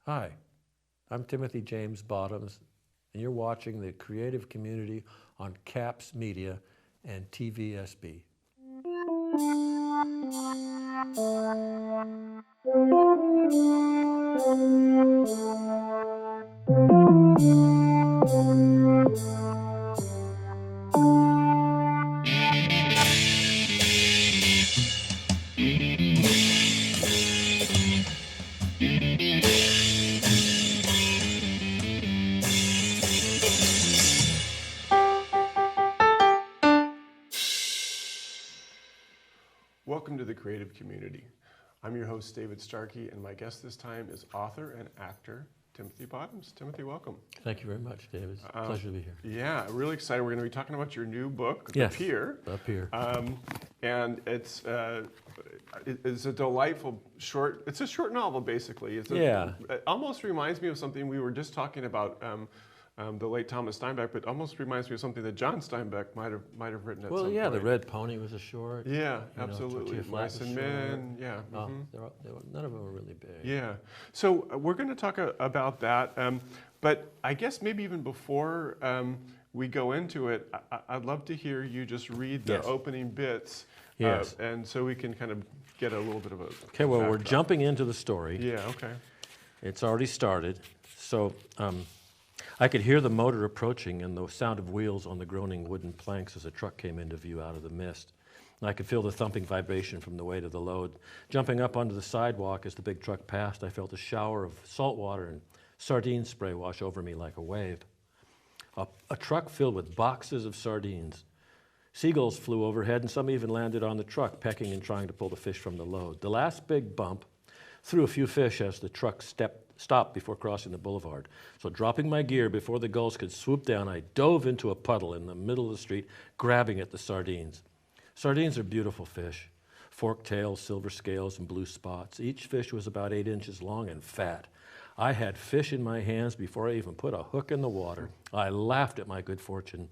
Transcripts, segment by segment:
Hi, I'm Timothy James Bottoms, and you're watching the Creative Community on CAPS Media and TVSB. Welcome to the Creative Community. I'm your host, David Starkey, and my guest this time is author and actor Timothy Bottoms. Timothy, welcome. Thank you very much, David. It's a pleasure to be here. Yeah, really excited. We're going to be talking about your new book, Yes, The Pier. The Pier. And it's a delightful short, it's a short novel, basically. It almost reminds me of something we were just talking about, the late Thomas Steinbeck, but almost reminds me of something that John Steinbeck might have written at some point. Well, yeah, The Red Pony was a short. Yeah, absolutely. Mice and Men, yeah. None of them were really big. Yeah. So we're going to talk about that, but I guess maybe even before we go into it, I'd love to hear you just read the opening bits, and so we can kind of get a little bit of a Okay, well, we're jumping into the story. Yeah, okay. It's already started, so I could hear the motor approaching and the sound of wheels on the groaning wooden planks as a truck came into view out of the mist. I could feel the thumping vibration from the weight of the load. Jumping up onto the sidewalk as the big truck passed, I felt a shower of salt water and sardine spray wash over me like a wave. A truck filled with boxes of sardines. Seagulls flew overhead, and some even landed on the truck, pecking and trying to pull the fish from the load. The last big bump threw a few fish as the truck stopped before crossing the boulevard. So dropping my gear before the gulls could swoop down, I dove into a puddle in the middle of the street, grabbing at the sardines. Sardines are beautiful fish. Forked tails, silver scales, and blue spots. Each fish was about 8 inches long and fat. I had fish in my hands before I even put a hook in the water. I laughed at my good fortune.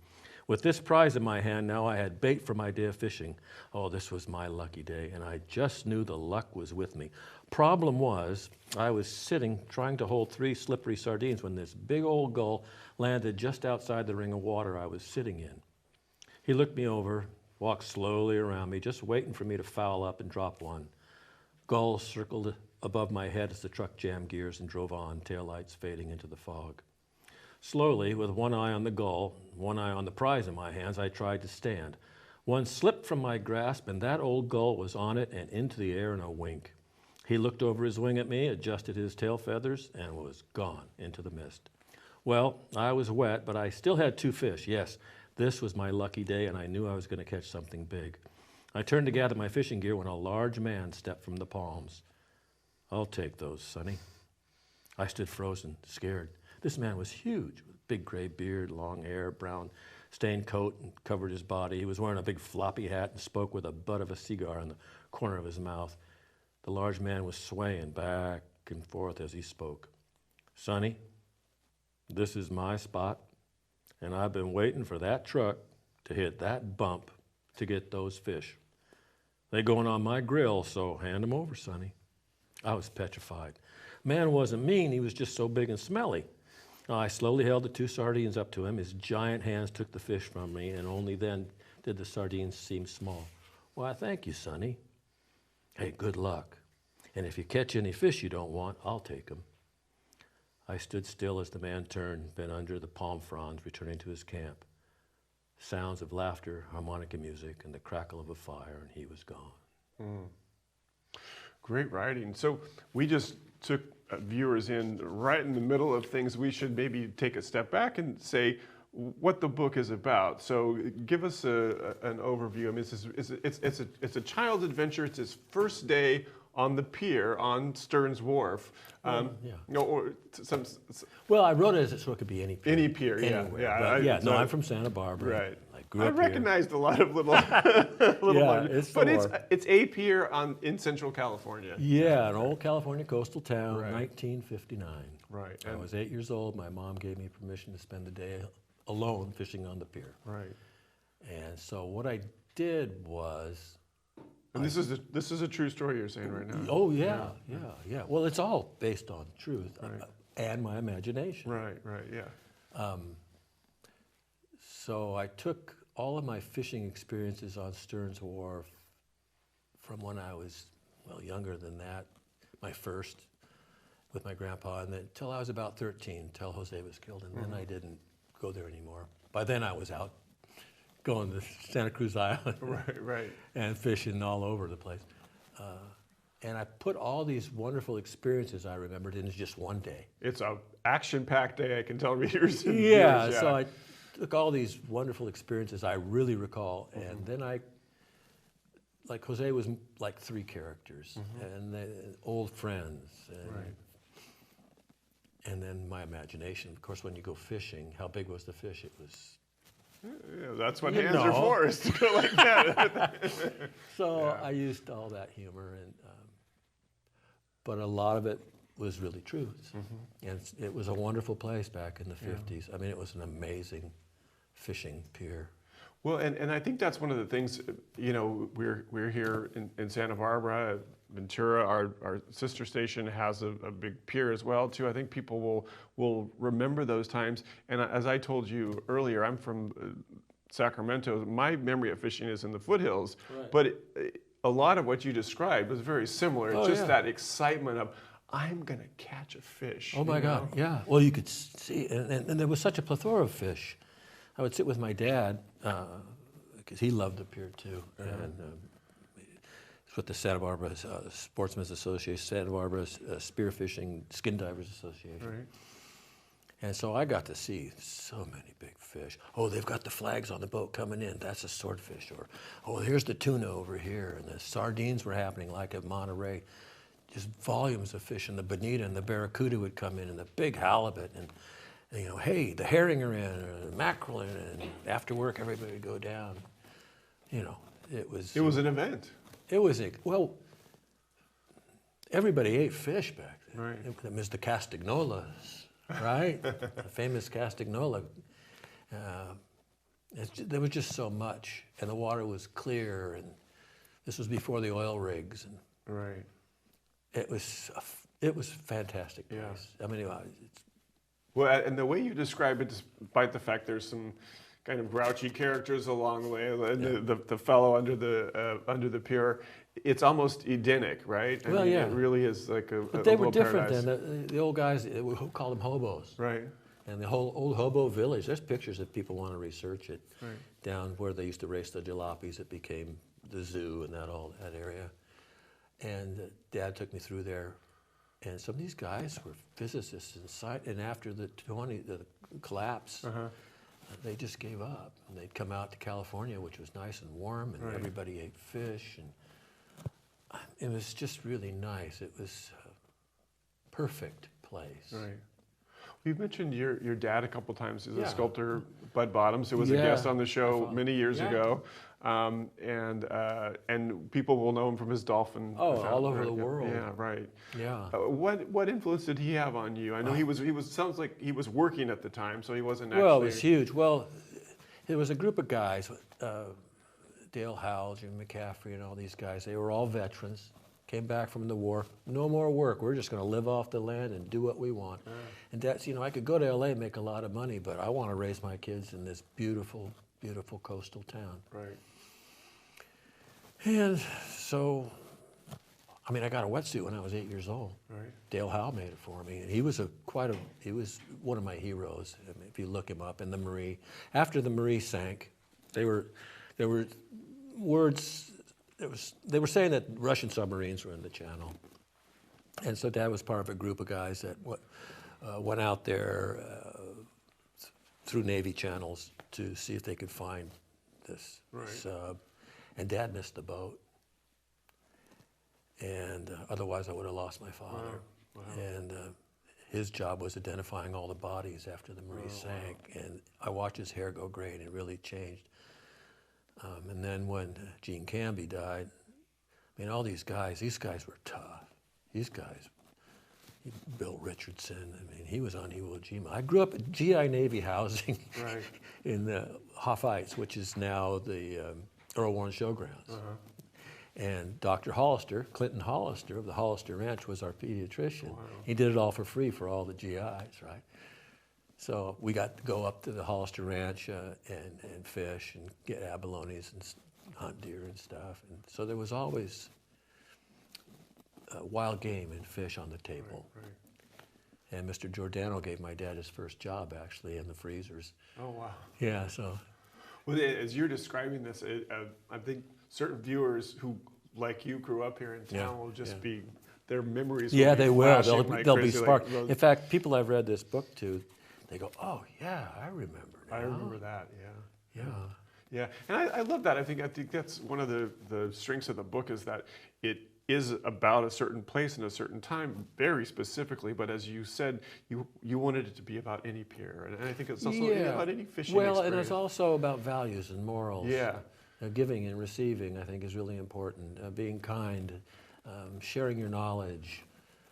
With this prize in my hand, now I had bait for my day of fishing. Oh, this was my lucky day, and I just knew the luck was with me. Problem was, I was sitting trying to hold 3 slippery sardines when this big old gull landed just outside the ring of water I was sitting in. He looked me over, walked slowly around me, just waiting for me to foul up and drop one. Gulls circled above my head as the truck jammed gears and drove on, taillights fading into the fog. Slowly, with one eye on the gull, one eye on the prize in my hands, I tried to stand. One slipped from my grasp, and that old gull was on it and into the air in a wink. He looked over his wing at me, adjusted his tail feathers, and was gone into the mist. Well, I was wet, but I still had 2 fish. Yes, this was my lucky day, and I knew I was going to catch something big. I turned to gather my fishing gear when a large man stepped from the palms. "I'll take those, Sonny." I stood frozen, scared. This man was huge, with big gray beard, long hair, brown stained coat, and covered his body. He was wearing a big floppy hat and spoke with a butt of a cigar in the corner of his mouth. The large man was swaying back and forth as he spoke. "Sonny, this is my spot, and I've been waiting for that truck to hit that bump to get those fish. They're going on my grill, so hand them over, Sonny." I was petrified. Man wasn't mean, he was just so big and smelly. I slowly held the 2 sardines up to him. His giant hands took the fish from me, and only then did the sardines seem small. "Why, thank you, Sonny." "Hey, good luck. And if you catch any fish you don't want, I'll take them." I stood still as the man turned, bent under the palm fronds, returning to his camp. Sounds of laughter, harmonica music, and the crackle of a fire, and he was gone. Great writing. So we just took viewers in right in the middle of things. We should maybe take a step back and say what the book is about. So give us an overview. I mean, it's a child's adventure. It's his first day on the pier on Stearns Wharf. Well, I wrote it so it could be any pier. Any pier, anywhere. I'm from Santa Barbara. Right. I recognized a lot of little but it's a pier in Central California. Yeah, an old California coastal town, Right. 1959. Right. I was 8 years old. My mom gave me permission to spend the day alone fishing on the pier. Right. And so what I did was And this is a true story you're saying right now. Oh yeah, yeah. Well, it's all based on truth Right. and my imagination. Right, yeah. So I took all of my fishing experiences on Stearns Wharf from when I was, well, younger than that, my first with my grandpa, and then till I was about 13, till Jose was killed, and then I didn't go there anymore. By then I was out going to Santa Cruz Island Right. and fishing all over the place. And I put all these wonderful experiences I remembered in just one day. It's a action-packed day, I can tell readers. And Yeah, viewers, so I took all these wonderful experiences I really recall, and then like Jose was like three characters, and old friends, and then my imagination. Of course, when you go fishing, how big was the fish? It was. Yeah, that's what You hands are know. for, is to go like that. So Yeah. I used all that humor, but a lot of it was really true. And it was a wonderful place back in the 50s. I mean, it was an amazing fishing pier. Well, and I think that's one of the things, you know, we're here in Santa Barbara. Ventura, our sister station, has a big pier as well too. I think people will remember those times. And as I told you earlier, I'm from Sacramento. My memory of fishing is in the foothills, Right. but a lot of what you described was very similar. Oh, Just yeah. that excitement of, I'm gonna catch a fish. Oh my you God, know? yeah. Well, you could see, and there was such a plethora of fish. I would sit with my dad, because he loved the pier too. And it's with the Santa Barbara Sportsmen's Association, Santa Barbara Spearfishing Skin Divers Association. Right. And so I got to see so many big fish. Oh, they've got the flags on the boat coming in. That's a swordfish. Or, oh, here's the tuna over here. And the sardines were happening like at Monterey. Just volumes of fish. And the bonita and the barracuda would come in, and the big halibut. And you know, hey, the herring are in, or the mackerel in, and after work everybody would go down. You know, it was an event. It was well. Everybody ate fish back then. Right. It was the Castagnolas, right? The famous Castagnola. There was just so much, and the water was clear, and this was before the oil rigs, and Right. it was a fantastic place. Yeah. I mean, Well, and the way you describe it, despite the fact there's some kind of grouchy characters along the way, and the fellow under the pier, it's almost Edenic, right? I Well, mean, yeah. It really is like a but they were little different paradise. then. The old guys, we called them hobos. Right. And the whole old hobo village, there's pictures if people want to research it, Right. down where they used to race the jalopies. It became the zoo and that area. And Dad took me through there. And some of these guys were physicists inside. And after the collapse, they just gave up. And they'd come out to California, which was nice and warm, and Right. everybody ate fish. And it was just really nice. It was a perfect place. Right. You've mentioned your dad a couple times. He's Yeah. a sculptor, Bud Bottoms, who was a Yeah. guest on the show Father. many years Yeah. ago, and people will know him from his dolphin. Oh, all over right, the yeah, world. Yeah, right. Yeah. What influence did he have on you? I know he was sounds like he was working at the time, so he wasn't actually. Well, it was huge. Well, there was a group of guys, Dale Howell, Jim McCaffrey, and all these guys. They were all veterans, came back from the war. No more work. We're just going to live off the land and do what we want. And that's, I could go to LA and make a lot of money, but I want to raise my kids in this beautiful, beautiful coastal town. Right. And so, I got a wetsuit when I was 8 years old. Right. Dale Howe made it for me, and he was he was one of my heroes. I mean, if you look him up in the Marie, after the Marie sank, there were words. They were saying that Russian submarines were in the channel, and so Dad was part of a group of guys that went out there through Navy channels to see if they could find this sub, and Dad missed the boat. And otherwise I would have lost my father. Wow. And his job was identifying all the bodies after the Marie sank. And I watched his hair go gray, and it really changed. And then when Gene Canby died, all these guys were tough. These guys, Bill Richardson, he was on Iwo Jima. I grew up at GI Navy housing Right. in the Hoff Heights, which is now the Earl Warren Showgrounds. And Dr. Hollister, Clinton Hollister of the Hollister Ranch, was our pediatrician. Wow. He did it all for free for all the GIs, right? So we got to go up to the Hollister Ranch and fish and get abalones and hunt deer and stuff. And so there was always wild game and fish on the table. Right, right. And Mr. Giordano gave my dad his first job, actually, in the freezers. Oh, wow. Yeah, so. Well, as you're describing this, I think certain viewers who, like you, grew up here in town will just be, their memories will Yeah, be they will. flashing They'll be crazy, sparked. like, In fact, people I've read this book to, they go, oh, yeah, I remember now. I remember that, yeah. Yeah. Yeah, and I love that. I think that's one of the strengths of the book is that it is about a certain place and a certain time, very specifically. But as you said, you wanted it to be about any pier, and I think it's also about any fishing Well, experience. and it's also about values and morals. Yeah. Giving and receiving, I think, is really important. Being kind, sharing your knowledge.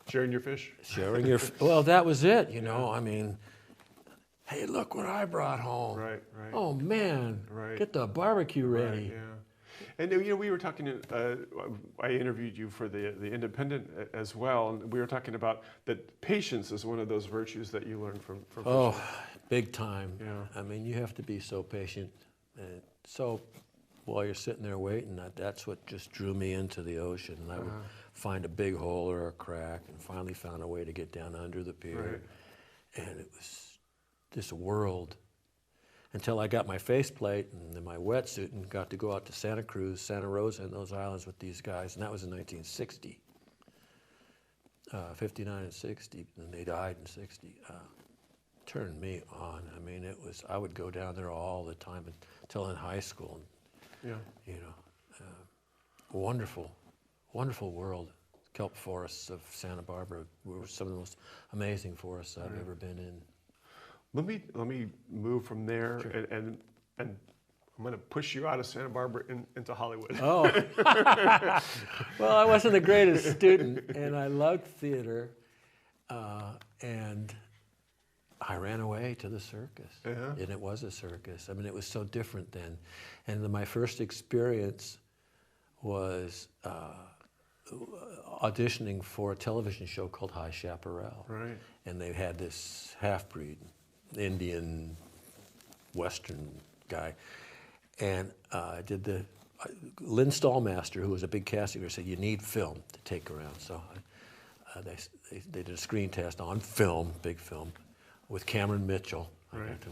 Sharing your fish. Sharing your, well, that was it, you know. I mean, hey, look what I brought home. Right, right. Oh, man, Right. get the barbecue ready. Right, yeah. And we were talking. I interviewed you for the Independent as well, and we were talking about that patience is one of those virtues that you learn from fishing. Oh, big time. Yeah. I mean, you have to be so patient. And so while you're sitting there waiting, that's what just drew me into the ocean. And I would find a big hole or a crack, and finally found a way to get down under the pier. Right. And it was this world. Until I got my faceplate and then my wetsuit and got to go out to Santa Cruz, Santa Rosa, and those islands with these guys. And that was in 1960, 59 and 60, and they died in 60. Turned me on. I mean, I would go down there all the time until in high school. And, Yeah. you know, wonderful, wonderful world. Kelp forests of Santa Barbara were some of the most amazing forests I've ever been in. Let me move from there, Sure. and I'm going to push you out of Santa Barbara into Hollywood. Oh, well, I wasn't the greatest student, and I loved theater, and I ran away to the circus, and it was a circus. I mean, it was so different then, and then my first experience was auditioning for a television show called High Chaparral, Right. and they had this half-breed Indian Western guy, and I did Lynn Stallmaster, who was a big casting director, said you need film to take around. So they did a screen test on film, big film, with Cameron Mitchell. Right.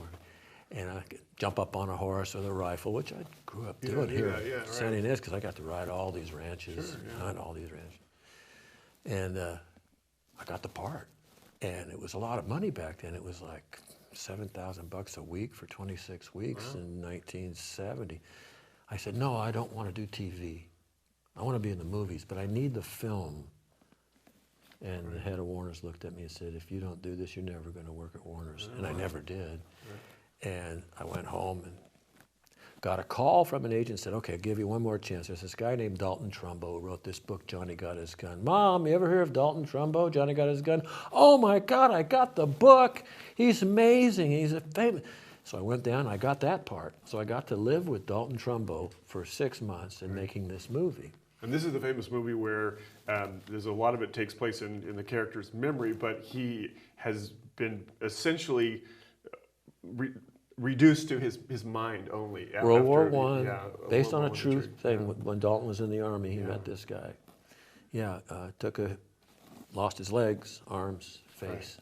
And I could jump up on a horse with a rifle, which I grew up doing here in San Ynez, because I got to ride all these ranches, hunt all these ranches. And I got the part, and it was a lot of money back then. It was like $7,000 a week for 26 weeks in 1970. I said, no, I don't want to do TV. I want to be in the movies, but I need the film. And the head of Warner's looked at me and said, if you don't do this, you're never going to work at Warner's. And I never did. And I went home and got a call from an agent and said, okay, I'll give you one more chance. There's this guy named Dalton Trumbo who wrote this book, Johnny Got His Gun. Mom, you ever hear of Dalton Trumbo, Johnny Got His Gun? Oh my God, I got the book. He's amazing. He's a famous. So I went down, I got that part. So I got to live with Dalton Trumbo for 6 months in making this movie. And this is the famous movie where there's a lot of it takes place in the character's memory, but he has been essentially reduced to his mind only. World War I, based World on a War I true injury. thing. When Dalton was in the Army, he met this guy. Yeah, lost his legs, arms, face.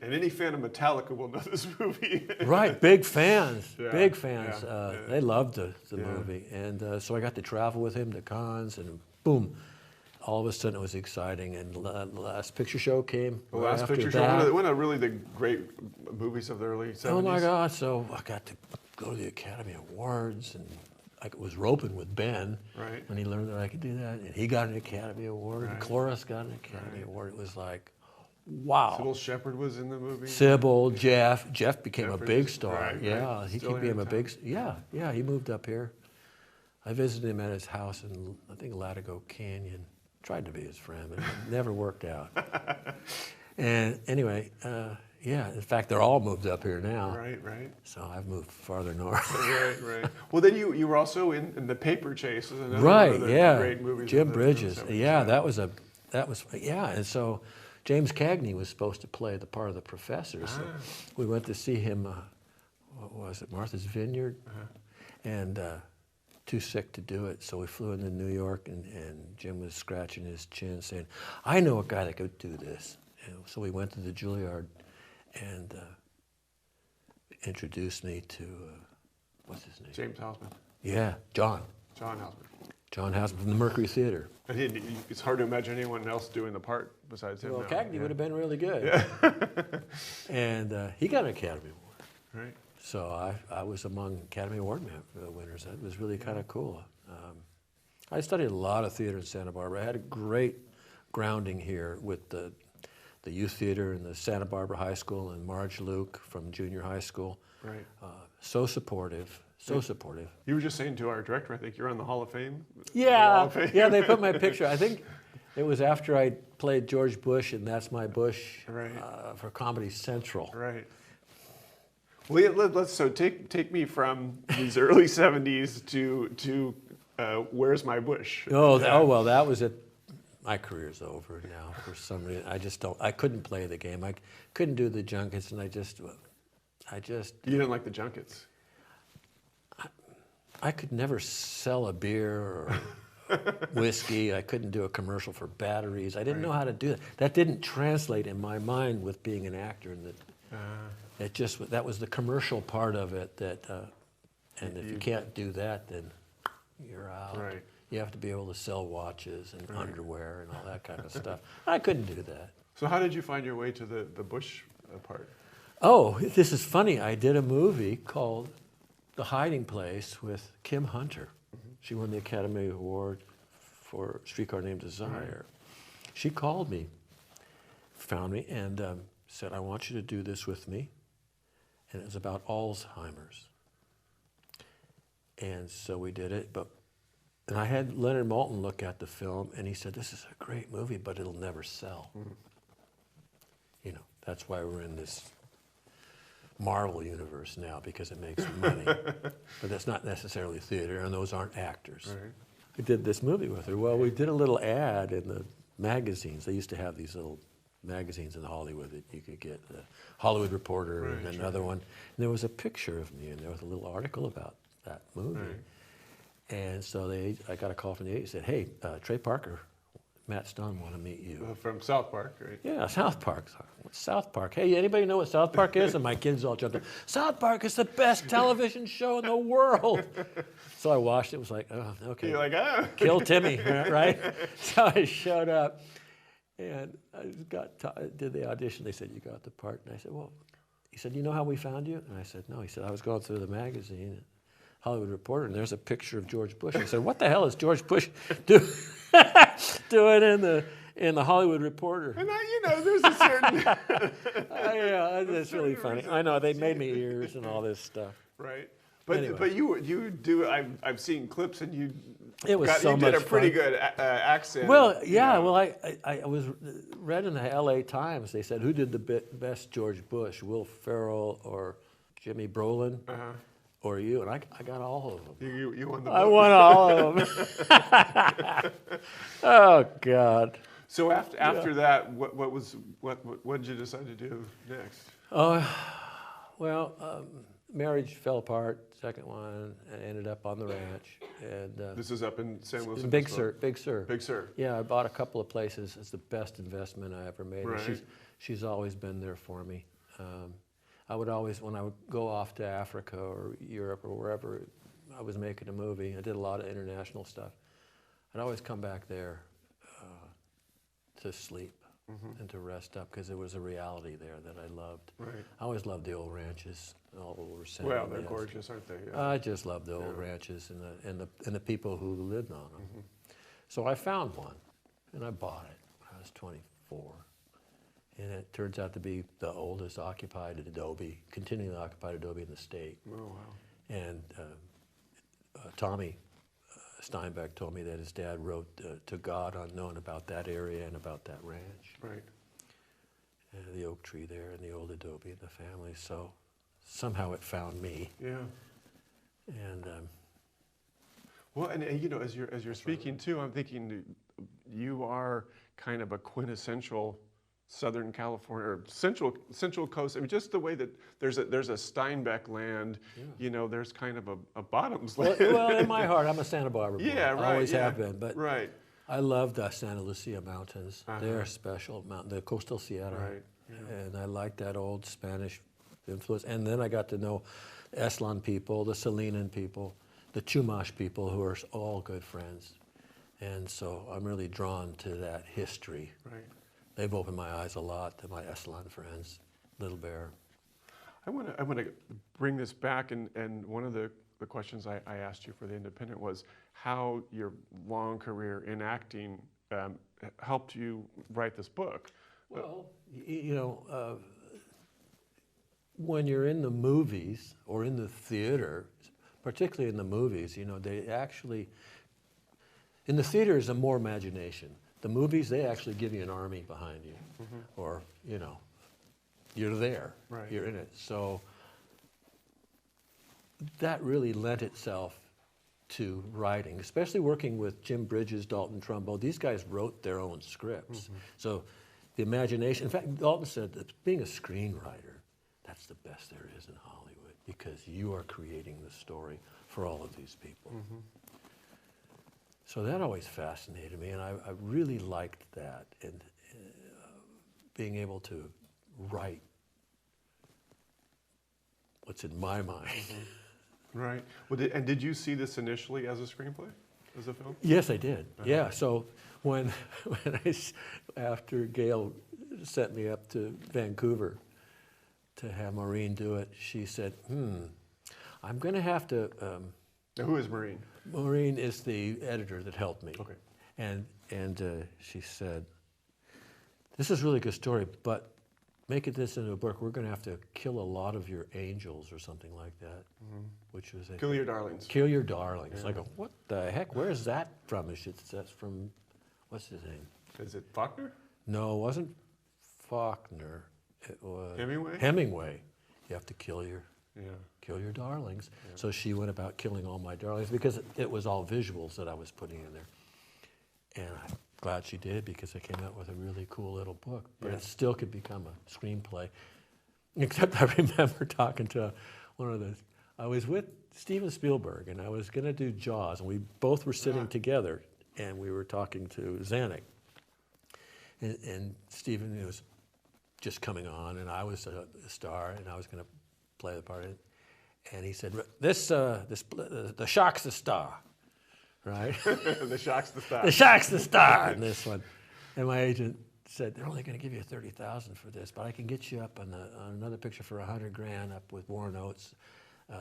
And any fan of Metallica will know this movie. Right, big fans, big fans. yeah. They loved the movie. And so I got to travel with him to cons, and boom, all of a sudden it was exciting. And the Last Picture Show came. The right Last after Picture that. Show, one of really the great movies of the early 70s. Oh my God, so I got to go to the Academy Awards, and I was roping with Ben when he learned that I could do that. And he got an Academy Award, and Cloris got an Academy Award. It was like, wow. Sybil Shepherd was in the movie. Sybil, Jeff became a big star. Right, yeah, he Still became here a big. Yeah, he moved up here. I visited him at his house in, I think, Latigo Canyon. Tried to be his friend, but it never worked out. And anyway, Yeah, in fact, they're all moved up here now. Right, right. So I've moved farther north. Right, right. Well, then you were also in The Paper Chase, is another Right, one of the yeah. great movies. Jim of the Bridges. 70s. Yeah, that was, yeah. And so James Cagney was supposed to play the part of the professor. So we went to see him, what was it, Martha's Vineyard? And too sick to do it. So we flew into New York, and Jim was scratching his chin saying, I know a guy that could do this. And so we went to the Juilliard and introduced me to, what's his name? James Houseman. Yeah, John. John Houseman. John Houseman from the Mercury Theater. It's hard to imagine anyone else doing the part besides him. Well, now. Cagney would have been really good. Yeah. And he got an Academy Award. Right. So I was among Academy Award winners. That was really kind of cool. I studied a lot of theater in Santa Barbara. I had a great grounding here with the youth theater in the Santa Barbara High School and Marge Luke from junior high school. Right. So supportive, so supportive. You were just saying to our director, I think you're on the Hall of Fame. Yeah, Hall of Fame. yeah. They put my picture. I think it was after I played George Bush and That's My Bush Right. for Comedy Central. Right. Well, yeah, let's take me from these early '70s to Where's My Bush? Oh, well, that was it. My career's over now for some reason. I couldn't play the game. I couldn't do the junkets, and I just. You didn't like the junkets. I could never sell a beer or whiskey. I couldn't do a commercial for batteries. I didn't know how to do that. That didn't translate in my mind with being an actor, and that was the commercial part of it. And if you can't do that, then you're out. Right. You have to be able to sell watches and underwear and all that kind of stuff. I couldn't do that. So how did you find your way to the Bush part? Oh, this is funny. I did a movie called The Hiding Place with Kim Hunter. She won the Academy Award for Streetcar Named Desire. She called me, found me, and said, I want you to do this with me. And it was about Alzheimer's. And so we did it, and I had Leonard Maltin look at the film, and he said, this is a great movie, but it'll never sell. You know, that's why we're in this Marvel universe now, because it makes money. But that's not necessarily theater, and those aren't actors. Right. I did this movie with her. Well, we did a little ad in the magazines. They used to have these little magazines in Hollywood that you could get, the Hollywood Reporter and another one. And there was a picture of me, and there was a little article about that movie. Right. And so I got a call from the agent, said, hey, Trey Parker, Matt Stone want to meet you. From South Park, right? Yeah, South Park. What's South Park? Hey, anybody know what South Park is? And my kids all jumped up. South Park is the best television show in the world. So I watched it. Was like, oh, okay. You're like, ah. Kill Timmy, right? So I showed up, and I did the audition. They said, you got the part. And I said, well, he said, you know how we found you? And I said, no. He said, I was going through the magazine, Hollywood Reporter, and there's a picture of George Bush. I said, what the hell is George Bush doing in the Hollywood Reporter? And there's a certain... Yeah, that's really funny. I know, they made me ears and all this stuff. Right. But Anyway. but you do, I've seen clips, and you It was so you much did a pretty fun. good accent. Well, yeah, you know. well, I was read in the LA Times, they said, who did the best George Bush, Will Ferrell or Jimmy Brolin? Or you, and I got all of them. You won the I vote. won all of them. Oh God. So after that, what did you decide to do next? Well, marriage fell apart. Second one, and ended up on the ranch. And This is up in San Luis. Big Sur. Big Sur. Big Sur. Yeah, I bought a couple of places. It's the best investment I ever made. Right. And she's always been there for me. I would always, when I would go off to Africa or Europe or wherever I was making a movie, I did a lot of international stuff. I'd always come back there to sleep and to rest up, because there was a reality there that I loved. Right. I always loved the old ranches all over San Well, Luis. they're gorgeous, aren't they? Yeah. I just loved the old ranches and the people who lived on them. So I found one, and I bought it when I was 24. And it turns out to be the oldest continually occupied adobe in the state. Oh, wow. And Tommy Steinbeck told me that his dad wrote to God unknown about that area and about that ranch. Right. the oak tree there and the old adobe in the family. So somehow it found me. Yeah. And Well, and you know, as you're speaking too, I'm thinking that you are kind of a quintessential Southern California or Central Coast. I mean, just the way that there's a Steinbeck land. Yeah. You know, there's kind of a Bottoms well, land. well, in my heart, I'm a Santa Barbara boy. Yeah, right. I always yeah. have been. But right. I love the Santa Lucia Mountains. Uh-huh. They're a special mountain, the Coastal Sierra. Right. Yeah. And I like that old Spanish influence. And then I got to know Eslan people, the Salinan people, the Chumash people, who are all good friends. And so I'm really drawn to that history. Right. They've opened my eyes a lot to my Eslan friends, Little Bear. I want to bring this back, and one of the questions I asked you for the Independent was how your long career in acting helped you write this book. Well, you know, when you're in the movies or in the theater, particularly in the movies, you know, they actually, in the theater is more imagination. The movies, they actually give you an army behind you, or, you know, you're there, Right. you're in it. So that really lent itself to writing, especially working with Jim Bridges, Dalton Trumbo. These guys wrote their own scripts. So the imagination, in fact, Dalton said that being a screenwriter, that's the best there is in Hollywood, because you are creating the story for all of these people. So that always fascinated me, and I really liked that, and being able to write what's in my mind. Right. Well, did you see this initially as a screenplay, as a film? Yes, I did. Yeah. So when after Gail sent me up to Vancouver to have Maureen do it, she said, I'm going to have to. Now, who is Maureen? Maureen is the editor that helped me. Okay. And she said, this is a really good story, but make it this into a book. We're going to have to kill a lot of your angels or something like that, which was a Kill Your Darlings. Kill Your Darlings. Yeah. I go, what the heck? Where's that from? That's from, what's his name? Is it Faulkner? No, it wasn't Faulkner. It was Hemingway? Hemingway. You have to kill your darlings. Yeah. So she went about killing all my darlings because it was all visuals that I was putting in there. And I'm glad she did, because I came out with a really cool little book. But Yeah. it still could become a screenplay. Except I remember talking to one of the, I was with Steven Spielberg, and I was going to do Jaws, and we both were sitting together, and we were talking to Zanuck. And Steven was just coming on, and I was a star, and I was going to play the part. And he said, the shark's the star, right? The Shark's the Star. The shark's the star in this one. And my agent said, they're only going to give you $30,000 for this, but I can get you up on another picture for $100,000 up with Warren Oates,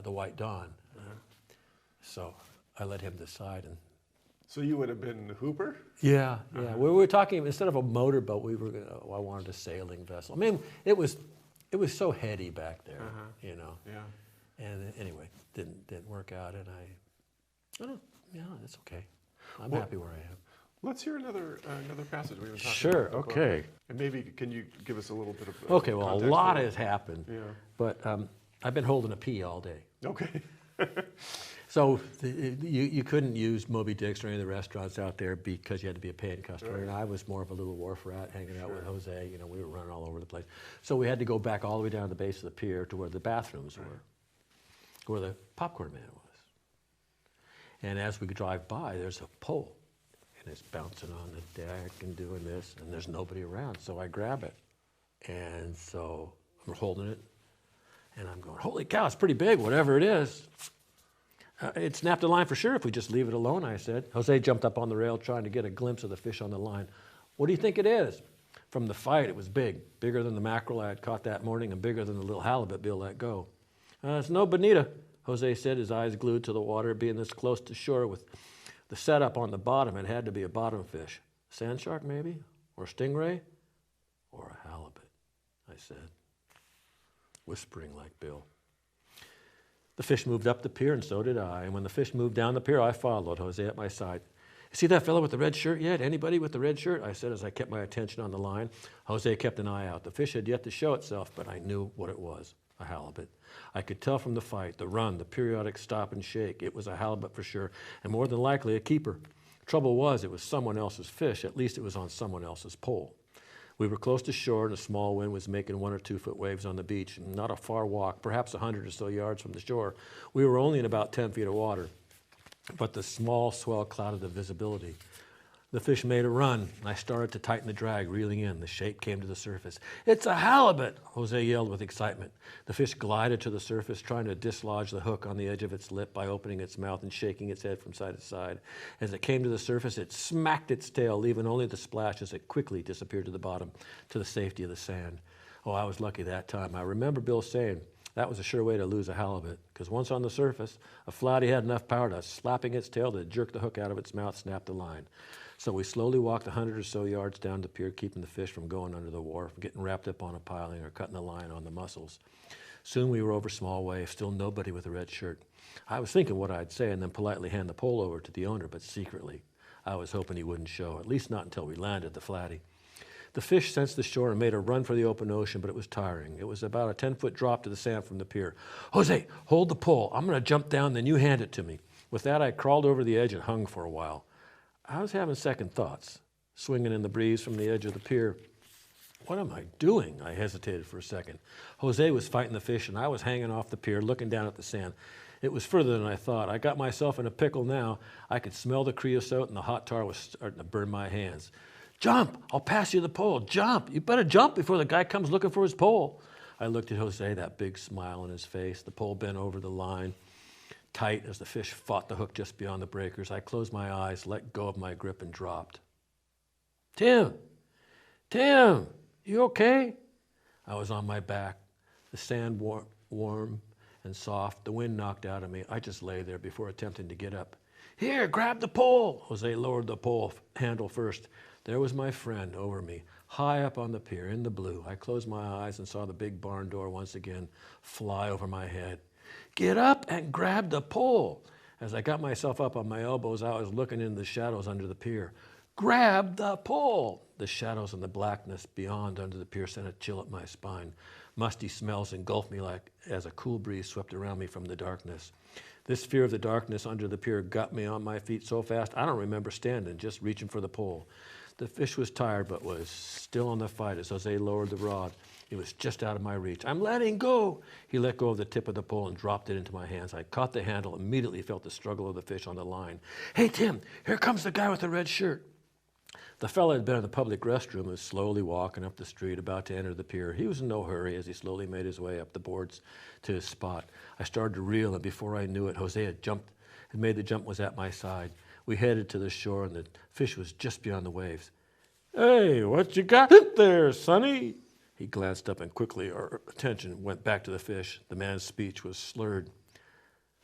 The White Dawn. So I let him decide. And So you would have been Hooper? yeah. We were talking, instead of a motorboat, I wanted a sailing vessel. I mean, it was so heady back there, you know. Yeah. And anyway, didn't work out, and it's okay. I'm Well, happy where I am. Let's hear another passage we were talking Sure, about. okay. And maybe can you give us a little bit of Okay, well, a context lot for it? has happened, Yeah. but I've been holding a pee all day. Okay. So you couldn't use Moby Dick's or any of the restaurants out there because you had to be a paying customer. Right. And I was more of a little wharf rat hanging out with Jose. You know, we were running all over the place. So we had to go back all the way down to the base of the pier to where the bathrooms were, where the popcorn man was. And as we drive by, there's a pole, and it's bouncing on the deck and doing this, and there's nobody around. So I grab it, and so I'm holding it, and I'm going, holy cow, it's pretty big, whatever it is. It snapped a line for sure if we just leave it alone, I said. Jose jumped up on the rail trying to get a glimpse of the fish on the line. What do you think it is? From the fight, it was big, bigger than the mackerel I had caught that morning and bigger than the little halibut Bill let go. It's no bonita, Jose said, his eyes glued to the water, being this close to shore with the setup on the bottom. It had to be a bottom fish. Sand shark, maybe? Or a stingray? Or a halibut, I said, whispering like Bill. The fish moved up the pier, and so did I. And when the fish moved down the pier, I followed, Jose at my side. See that fellow with the red shirt yet? Anybody with the red shirt? I said as I kept my attention on the line. Jose kept an eye out. The fish had yet to show itself, but I knew what it was, a halibut. I could tell from the fight, the run, the periodic stop and shake. It was a halibut for sure, and more than likely a keeper. Trouble was, it was someone else's fish. At least it was on someone else's pole. We were close to shore, and a small wind was making 1 or 2 foot waves on the beach. Not a far walk, perhaps 100 or so yards from the shore. We were only in about 10 feet of water, but the small swell clouded the visibility. The fish made a run. I started to tighten the drag, reeling in. The shape came to the surface. "It's a halibut!" Jose yelled with excitement. The fish glided to the surface, trying to dislodge the hook on the edge of its lip by opening its mouth and shaking its head from side to side. As it came to the surface, it smacked its tail, leaving only the splash as it quickly disappeared to the bottom, to the safety of the sand. Oh, I was lucky that time. I remember Bill saying that was a sure way to lose a halibut, because once on the surface, a flatty had enough power to slapping its tail to jerk the hook out of its mouth, snap the line. So we slowly walked 100 or so yards down the pier, keeping the fish from going under the wharf, getting wrapped up on a piling, or cutting the line on the mussels. Soon we were over small waves, still nobody with a red shirt. I was thinking what I'd say and then politely hand the pole over to the owner, but secretly, I was hoping he wouldn't show, at least not until we landed the flatty. The fish sensed the shore and made a run for the open ocean, but it was tiring. It was about a 10-foot drop to the sand from the pier. "Jose, hold the pole. I'm going to jump down, then you hand it to me." With that, I crawled over the edge and hung for a while. I was having second thoughts, swinging in the breeze from the edge of the pier. What am I doing? I hesitated for a second. Jose was fighting the fish, and I was hanging off the pier, looking down at the sand. It was further than I thought. I got myself in a pickle now. I could smell the creosote, and the hot tar was starting to burn my hands. "Jump! I'll pass you the pole. Jump! You better jump before the guy comes looking for his pole." I looked at Jose, that big smile on his face. The pole bent over the line tight as the fish fought the hook just beyond the breakers. I closed my eyes, let go of my grip, and dropped. Tim, you okay?" I was on my back, the sand warm and soft. The wind knocked out of me. I just lay there before attempting to get up. "Here, grab the pole." Jose lowered the pole handle first. There was my friend over me, high up on the pier in the blue. I closed my eyes and saw the big barn door once again fly over my head. "Get up and grab the pole." As I got myself up on my elbows, I was looking into the shadows under the pier. "Grab the pole!" The shadows and the blackness beyond under the pier sent a chill up my spine. Musty smells engulfed me like as a cool breeze swept around me from the darkness. This fear of the darkness under the pier got me on my feet so fast I don't remember standing, just reaching for the pole. The fish was tired but was still on the fight as Jose lowered the rod. It was just out of my reach. "I'm letting go." He let go of the tip of the pole and dropped it into my hands. I caught the handle, immediately felt the struggle of the fish on the line. "Hey, Tim, here comes the guy with the red shirt." The fellow had been in the public restroom and was slowly walking up the street, about to enter the pier. He was in no hurry as he slowly made his way up the boards to his spot. I started to reel, and before I knew it, Jose had made the jump, was at my side. We headed to the shore, and the fish was just beyond the waves. "Hey, what you got there, Sonny?" He glanced up, and quickly our attention went back to the fish. The man's speech was slurred.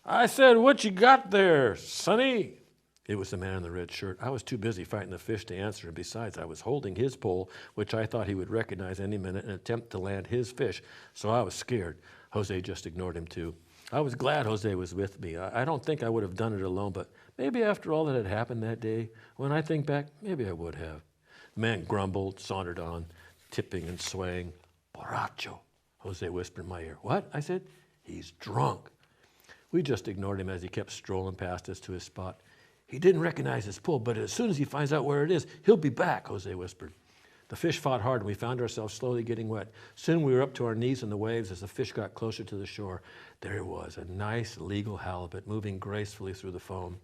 "I said, what you got there, Sonny?" It was the man in the red shirt. I was too busy fighting the fish to answer, and besides, I was holding his pole, which I thought he would recognize any minute and attempt to land his fish, so I was scared. Jose just ignored him too. I was glad Jose was with me. I don't think I would have done it alone, but maybe after all that had happened that day, when I think back, maybe I would have. The man grumbled, sauntered on, tipping and swaying. "Borracho," Jose whispered in my ear. "What?" I said. "He's drunk." We just ignored him as he kept strolling past us to his spot. "He didn't recognize his pole, but as soon as he finds out where it is, he'll be back," Jose whispered. The fish fought hard, and we found ourselves slowly getting wet. Soon we were up to our knees in the waves as the fish got closer to the shore. There it was, a nice, legal halibut moving gracefully through the foam.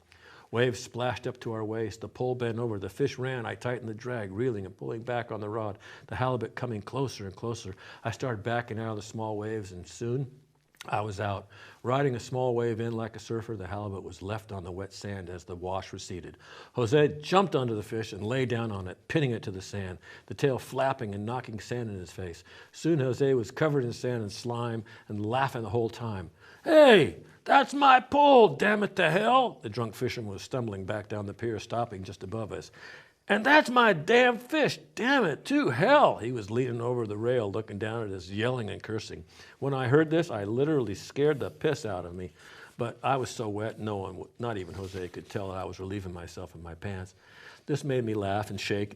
Waves splashed up to our waist. The pole bent over. The fish ran. I tightened the drag, reeling and pulling back on the rod. The halibut coming closer and closer. I started backing out of the small waves, and soon I was out. Riding a small wave in like a surfer, the halibut was left on the wet sand as the wash receded. Jose jumped onto the fish and lay down on it, pinning it to the sand, the tail flapping and knocking sand in his face. Soon Jose was covered in sand and slime and laughing the whole time. "Hey, that's my pole, damn it to hell!" The drunk fisherman was stumbling back down the pier, stopping just above us. "And that's my damn fish, damn it to hell!" He was leaning over the rail, looking down at us, yelling and cursing. When I heard this, I literally scared the piss out of me. But I was so wet, no one, not even Jose, could tell that I was relieving myself in my pants. This made me laugh and shake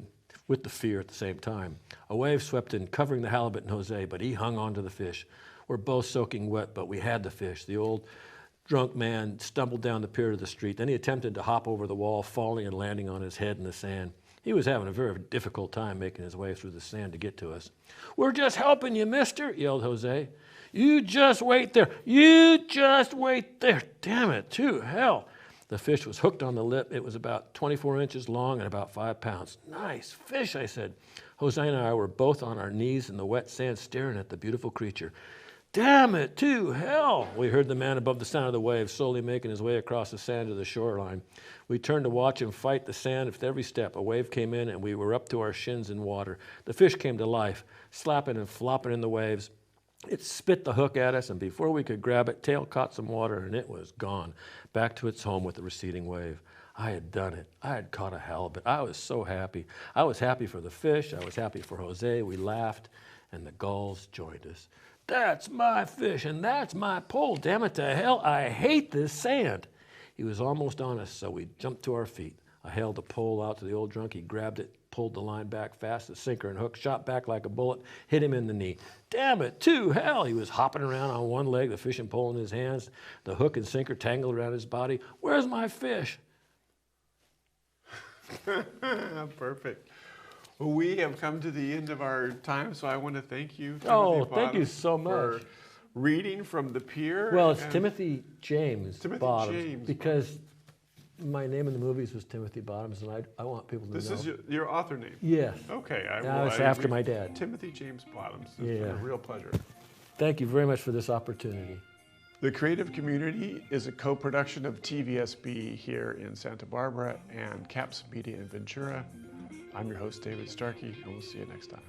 with the fear at the same time. A wave swept in, covering the halibut and Jose, but he hung on to the fish. We're both soaking wet, but we had the fish. The old drunk man stumbled down the pier to the street. Then he attempted to hop over the wall, falling and landing on his head in the sand. He was having a very difficult time making his way through the sand to get to us. "We're just helping you, mister," yelled Jose. "You just wait there. You just wait there. Damn it, to hell." The fish was hooked on the lip. It was about 24 inches long and about 5 pounds. "Nice fish," I said. Jose and I were both on our knees in the wet sand staring at the beautiful creature. "Damn it, to hell," we heard the man above the sound of the waves slowly making his way across the sand to the shoreline. We turned to watch him fight the sand with every step. A wave came in and we were up to our shins in water. The fish came to life, slapping and flopping in the waves. It spit the hook at us, and before we could grab it, tail caught some water, and it was gone, back to its home with the receding wave. I had done it. I had caught a halibut. I was so happy. I was happy for the fish. I was happy for Jose. We laughed, and the gulls joined us. "That's my fish, and that's my pole. Damn it to hell, I hate this sand." He was almost on us, so we jumped to our feet. I held the pole out to the old drunk. He grabbed it, pulled the line back fast. The sinker and hook shot back like a bullet, hit him in the knee. "Damn it to hell." He was hopping around on one leg, the fishing pole in his hands, the hook and sinker tangled around his body. "Where's my fish?" Perfect. Well, we have come to the end of our time, so I want to thank you, Timothy Oh, thank you Bottoms, so for much. reading from the pier. Well, it's and Timothy James Timothy Bottoms, James because my name in the movies was Timothy Bottoms, and I want people to This know. is your author name? Yes. Okay. It's after my dad. Timothy James Bottoms. It's been a real pleasure. Thank you very much for this opportunity. The Creative Community is a co-production of TVSB here in Santa Barbara and Caps Media in Ventura. I'm your host, David Starkey, and we'll see you next time.